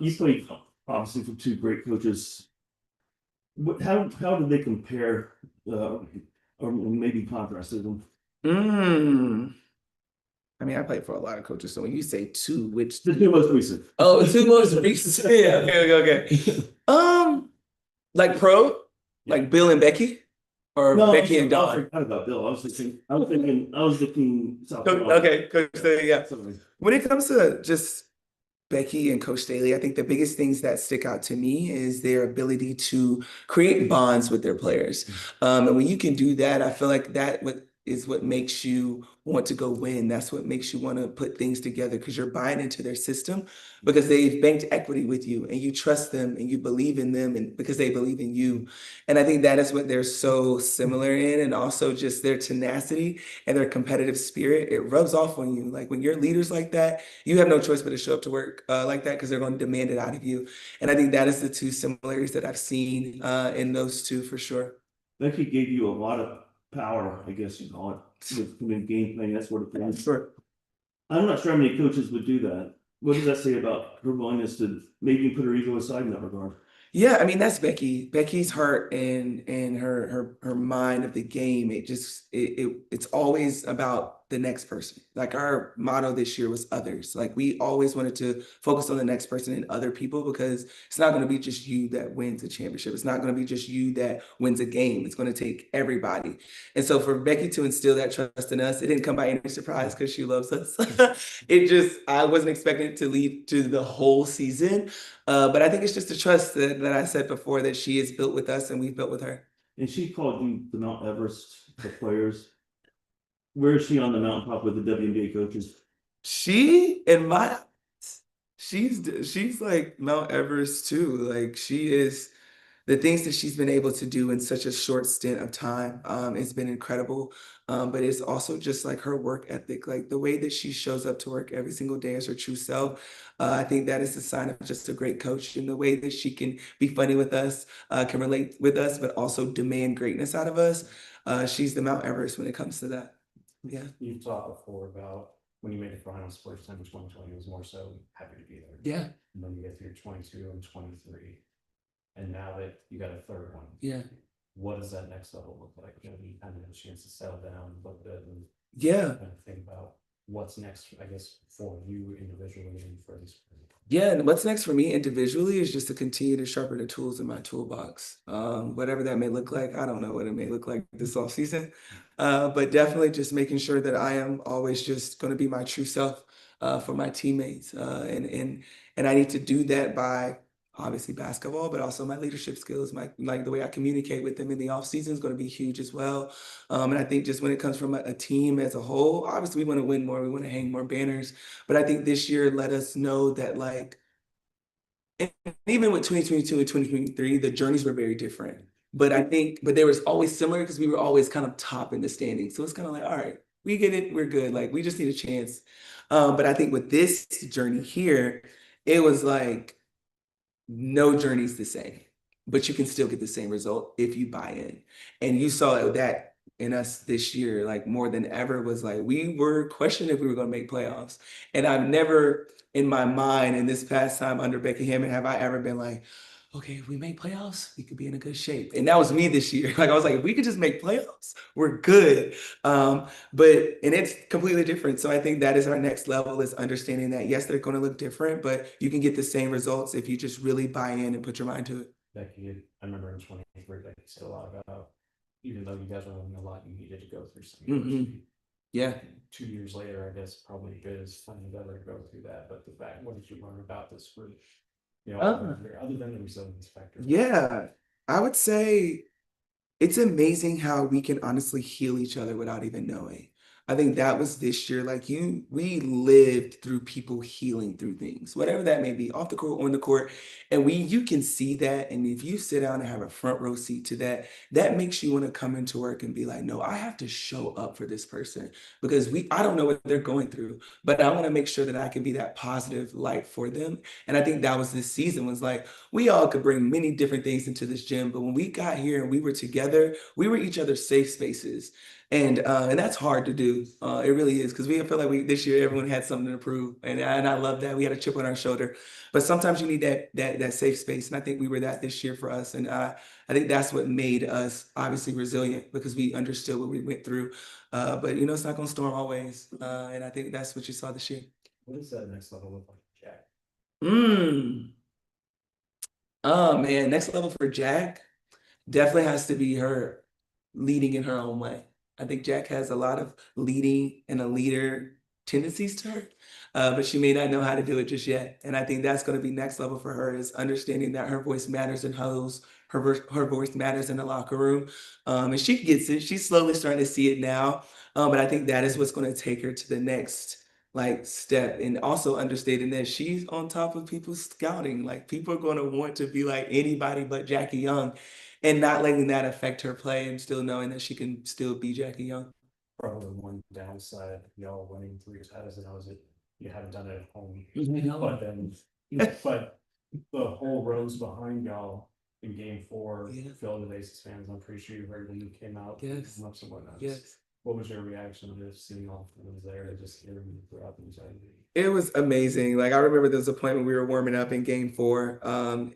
You played obviously for two great coaches. How did they compare, or maybe contrasted them? Mm. I mean, I played for a lot of coaches. So when you say two, which The two most recent. oh, two most recent. Yeah, okay. Like pro, like Bill and Becky, or No, Becky and I Don. forgot about Bill. I was thinking South Carolina. Okay, Coach Staley, yeah. Sorry. When it comes to just Becky and Coach Staley, I think the biggest things that stick out to me is their ability to create bonds with their players. And when you can do that, I feel like is what makes you want to go win. That's what makes you want to put things together because you're buying into their system because they've banked equity with you and you trust them and you believe in them and because they believe in you. And I think that is what they're so similar in, and also just their tenacity and their competitive spirit. It rubs off on you. Like when you're leaders like that, you have no choice but to show up to work like that because they're going to demand it out of you. And I think that is the two similarities that I've seen in those two for sure. Becky gave you a lot of power, I guess you call it, with game planning, that sort of thing. Sure. I'm not sure how many coaches would do that. What does that say about her willingness to maybe put her ego aside in that regard? Yeah, I mean that's Becky. Becky's heart and her mind of the game. It's always about the next person. Like our motto this year was others. Like we always wanted to focus on the next person and other people because it's not going to be just you that wins a championship. It's not going to be just you that wins a game. It's going to take everybody. And so for Becky to instill that trust in us, it didn't come by any surprise because she loves us. I wasn't expecting it to lead to the whole season. But I think it's just the trust that I said before that she has built with us and we've built with her. And she called you the Mount Everest of players. Where is she on the mountaintop with the WNBA coaches? She, in my she's like Mount Everest too. Like she is the things that she's been able to do in such a short stint of time. It's been incredible. But it's also just like her work ethic, like the way that she shows up to work every single day as her true self. I think that is a sign of just a great coach, and the way that she can be funny with us, can relate with us, but also demand greatness out of us. She's the Mount Everest when it comes to that. Yeah. You've talked before about when you made the finals first time in 2020, it was more so happy to be there. Yeah. And then you get through 22 and 23. And now that you got a third one, Yeah. what does that next level look like? You know, you kind of have a chance to settle down a little bit and Yeah. kind of think about what's next, I guess, for you individually and for this. Yeah, and what's next for me individually is just to continue to sharpen the tools in my toolbox. Whatever that may look like. I don't know what it may look like this off season, but definitely just making sure that I am always just going to be my true self for my teammates, and I need to do that by obviously basketball, but also my leadership skills, my like the way I communicate with them in the off season is going to be huge as well. And I think just when it comes from a team as a whole, obviously we want to win more, we want to hang more banners. But I think this year let us know that like and even with 2022 and 2023, the journeys were very different. But they was always similar because we were always kind of top in the standings. So it's kind of like, all right, we get it, we're good. Like we just need a chance. But I think with this journey here, it was like no journey's the same, but you can still get the same result if you buy in. And you saw that in us this year, like more than ever, was like we were questioning if we were going to make playoffs. And I've never in my mind in this past time under Becky Hammond have I ever been like, okay, if we make playoffs, we could be in a good shape. And that was me this year. Like I was like, if we could just make playoffs, we're good. And it's completely different. So I think that is our next level is understanding that yes, they're going to look different, but you can get the same results if you just really buy in and put your mind to it. Becky, I remember in 23, Becky said a lot about, even though you guys were winning a lot, you needed to go through some adversity. Yeah. 2 years later, I guess probably good as finding better to go through that. But the fact, what did you learn about this group? You know, other than the resilience factor. Yeah, I would say it's amazing how we can honestly heal each other without even knowing. I think that was this year. Like we lived through people healing through things, whatever that may be, off the court, on the court. And you can see that. And if you sit down and have a front row seat to that, that makes you want to come into work and be like, no, I have to show up for this person because I don't know what they're going through, but I want to make sure that I can be that positive light for them. And I think that was this season was like, we all could bring many different things into this gym, but when we got here and we were together, we were each other's safe spaces. And that's hard to do. It really is, because we feel like this year everyone had something to prove, and I love that we had a chip on our shoulder. But sometimes you need that safe space, and I think we were that this year for us. And I think that's what made us obviously resilient, because we understood what we went through. But it's not going to storm always, and I think that's what you saw this year. What does that next level look like, Jack? Mm. Oh man, next level for Jack definitely has to be her leading in her own way. I think Jack has a lot of leading and a leader tendencies to her, but she may not know how to do it just yet. And I think that's going to be next level for her, is understanding that her voice matters in huddles, her voice matters in the locker room, and she gets it. She's slowly starting to see it now, but I think that is what's going to take her to the next step, and also understanding that she's on top of people's scouting. Like, people are going to want to be like anybody but Jackie Young, and not letting that affect her play, and still knowing that she can still be Jackie Young. Probably one downside, y'all winning 3 titles, and that was it. You haven't done it at home. Mhm. But then, but the whole rows behind y'all in game 4, Yeah. filled with Aces fans. I'm pretty sure you heard when you came out. Yes. Ups and whatnot. Yes. What was your reaction to seeing all fans there and just hearing you throughout the entire game? It was amazing. Like, I remember there was a point when we were warming up in game 4,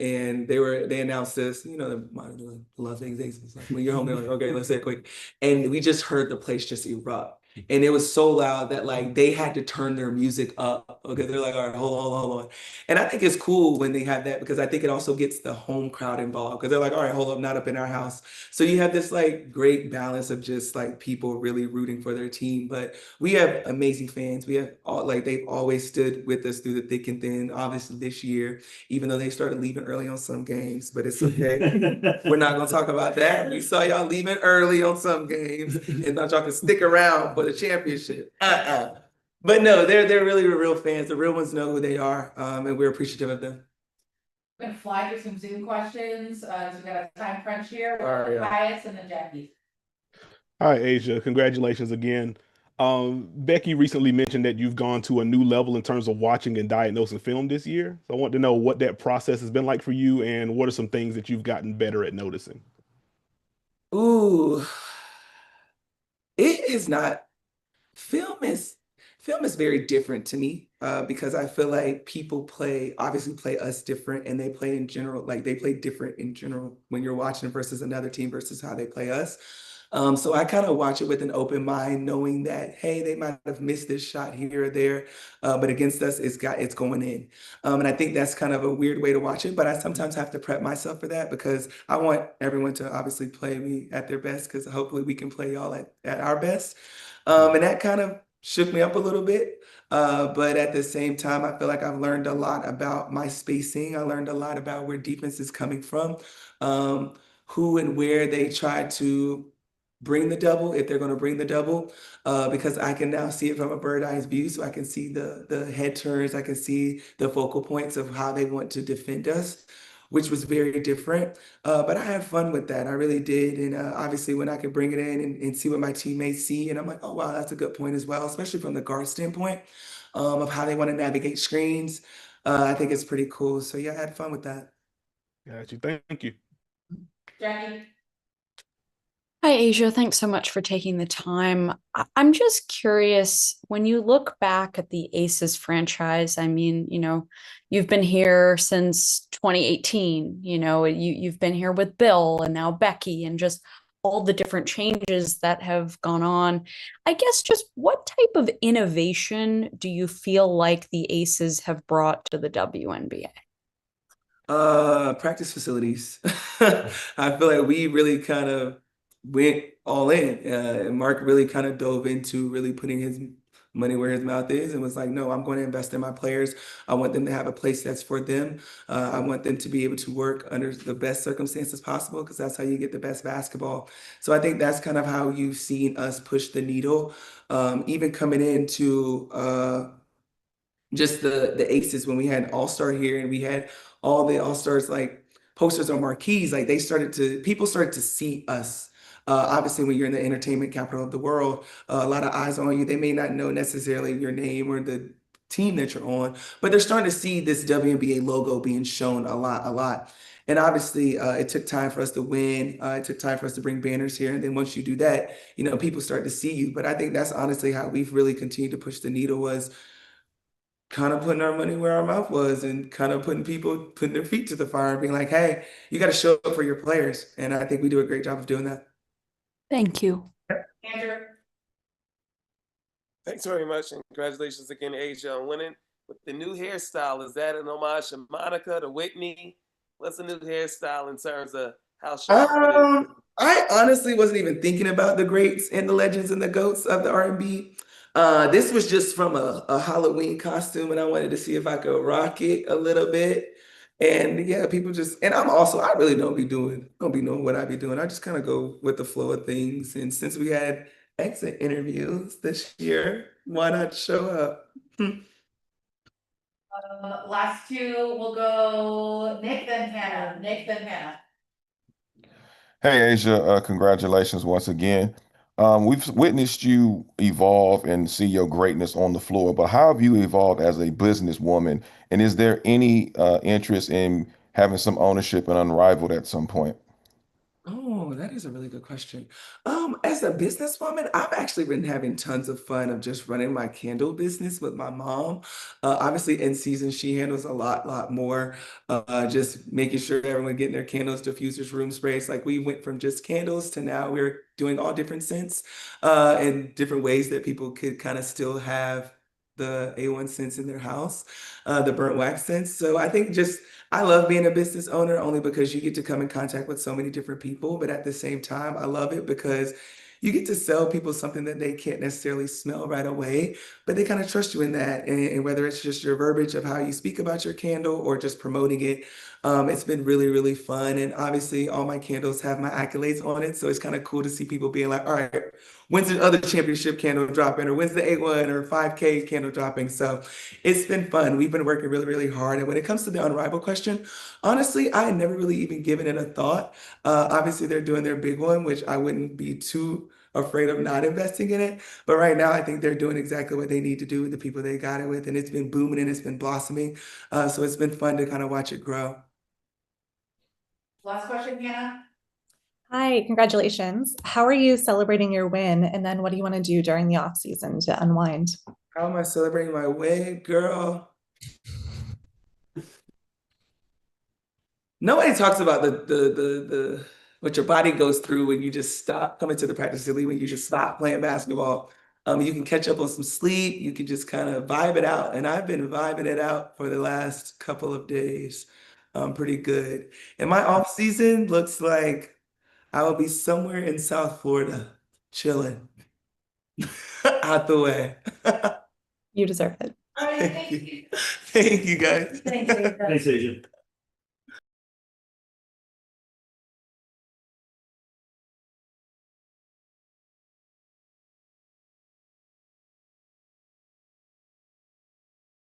and they announced this, the Las Vegas Aces. Like, when you're home, they're like, okay, let's say it quick. And we just heard the place just erupt. And it was so loud that like they had to turn their music up. Okay, they're like, all right, hold on. And I think it's cool when they have that, because I think it also gets the home crowd involved, because they're like, all right, hold up, not up in our house. So you have this like great balance of just like people really rooting for their team. But we have amazing fans. We have they've always stood with us through the thick and thin. Obviously this year, even though they started leaving early on some games, but it's okay. We're not gonna talk about that. We saw y'all leaving early on some games, and thought y'all could stick around for the championship. But no, they're really the real fans. The real ones know who they are, and we're appreciative of them. I'm gonna fly through some Zoom questions, so we got a time crunch here, All right, yeah. Caius and then Jackie. Hi, Asia. Congratulations again. Becky recently mentioned that you've gone to a new level in terms of watching and diagnosing film this year. So I want to know what that process has been like for you, and what are some things that you've gotten better at noticing? Ooh, it is not. Film is very different to me, because I feel like people obviously play us different, and they play in general, like they play different in general when you're watching versus another team versus how they play us. So I kind of watch it with an open mind, knowing that, hey, they might have missed this shot here or there, but against us, it's going in. And I think that's kind of a weird way to watch it, but I sometimes have to prep myself for that, because I want everyone to obviously play me at their best, because hopefully we can play y'all at our best. And that kind of shook me up a little bit. But at the same time, I feel like I've learned a lot about my spacing. I learned a lot about where defense is coming from, who and where they try to bring the double, if they're going to bring the double, because I can now see it from a bird eye's view. So I can see the head turns, I can see the focal points of how they want to defend us, which was very different. But I had fun with that. I really did. And obviously, when I could bring it in and see what my teammates see, and I'm like, oh, wow, that's a good point as well, especially from the guard standpoint, of how they want to navigate screens. I think it's pretty cool. So yeah, I had fun with that. Got you. Thank you. Jackie? Hi, Asia. Thanks so much for taking the time. I'm just curious, when you look back at the Aces franchise, I mean, you've been here since 2018, you've been here with Bill and now Becky, and just all the different changes that have gone on. I guess, just what type of innovation do you feel like the Aces have brought to the WNBA? Practice facilities. I feel like we really kind of went all in. And Mark really kind of dove into really putting his money where his mouth is, and was like, no, I'm going to invest in my players. I want them to have a place that's for them. I want them to be able to work under the best circumstances possible, because that's how you get the best basketball. So I think that's kind of how you've seen us push the needle, even coming into just the Aces, when we had All-Star here and we had all the All-Stars like posters on marquees. Like, people started to see us. Obviously, when you're in the entertainment capital of the world, a lot of eyes on you. They may not know necessarily your name or the team that you're on, but they're starting to see this WNBA logo being shown a lot. And obviously, it took time for us to win. It took time for us to bring banners here. And then once you do that, you know, people start to see you. But I think that's honestly how we've really continued to push the needle, was kind of putting our money where our mouth was and kind of putting their feet to the fire and being like, hey, you got to show up for your players. And I think we do a great job of doing that. Thank you. Andrew? Thanks very much, and congratulations again, Asia, on winning. With the new hairstyle, is that an homage to Monica, to Whitney? What's the new hairstyle in terms of how sharp it is? I honestly wasn't even thinking about the greats and the legends and the goats of the R&B. This was just from a Halloween costume, and I wanted to see if I could rock it a little bit. And yeah, people just, and I really don't be knowing what I be doing. I just kind of go with the flow of things. And since we had exit interviews this year, why not show up? Last two, we'll go Nick, then Hannah. Nick, then Hannah. Hey, Asia, congratulations once again. We've witnessed you evolve and see your greatness on the floor, but how have you evolved as a businesswoman? And is there any interest in having some ownership and Unrivaled at some point? Oh, that is a really good question. As a businesswoman, I've actually been having tons of fun of just running my candle business with my mom. Obviously, in season, she handles a lot more. Just making sure everyone getting their candles, diffusers, room sprays. Like we went from just candles to now we're doing all different scents, and different ways that people could kind of still have the A1 scents in their house, the burnt wax scents. So I think I love being a business owner only because you get to come in contact with so many different people. But at the same time, I love it because you get to sell people something that they can't necessarily smell right away, but they kind of trust you in that. And whether it's just your verbiage of how you speak about your candle or just promoting it, it's been really fun. And obviously, all my candles have my accolades on it. So it's kind of cool to see people being like, all right, when's the other championship candle dropping? Or when's the 8-1 or 5K candle dropping? So it's been fun. We've been working really hard. And when it comes to the Unrivaled question, honestly, I had never really even given it a thought. Obviously, they're doing their big one, which I wouldn't be too afraid of not investing in it. But right now, I think they're doing exactly what they need to do with the people they got it with. And it's been booming and it's been blossoming. So it's been fun to kind of watch it grow. Last question, Hannah. Hi, congratulations. How are you celebrating your win? And then what do you want to do during the off season to unwind? How am I celebrating my win, girl? Nobody talks about the what your body goes through when you just stop coming to the practice facility, when you just stop playing basketball. You can catch up on some sleep. You can just kind of vibe it out. And I've been vibing it out for the last couple of days. Pretty good. And my off season looks like I will be somewhere in South Florida, chilling out the way. You deserve it. All right, Thank you. Thank you, guys. Thank you. Thanks, Asia.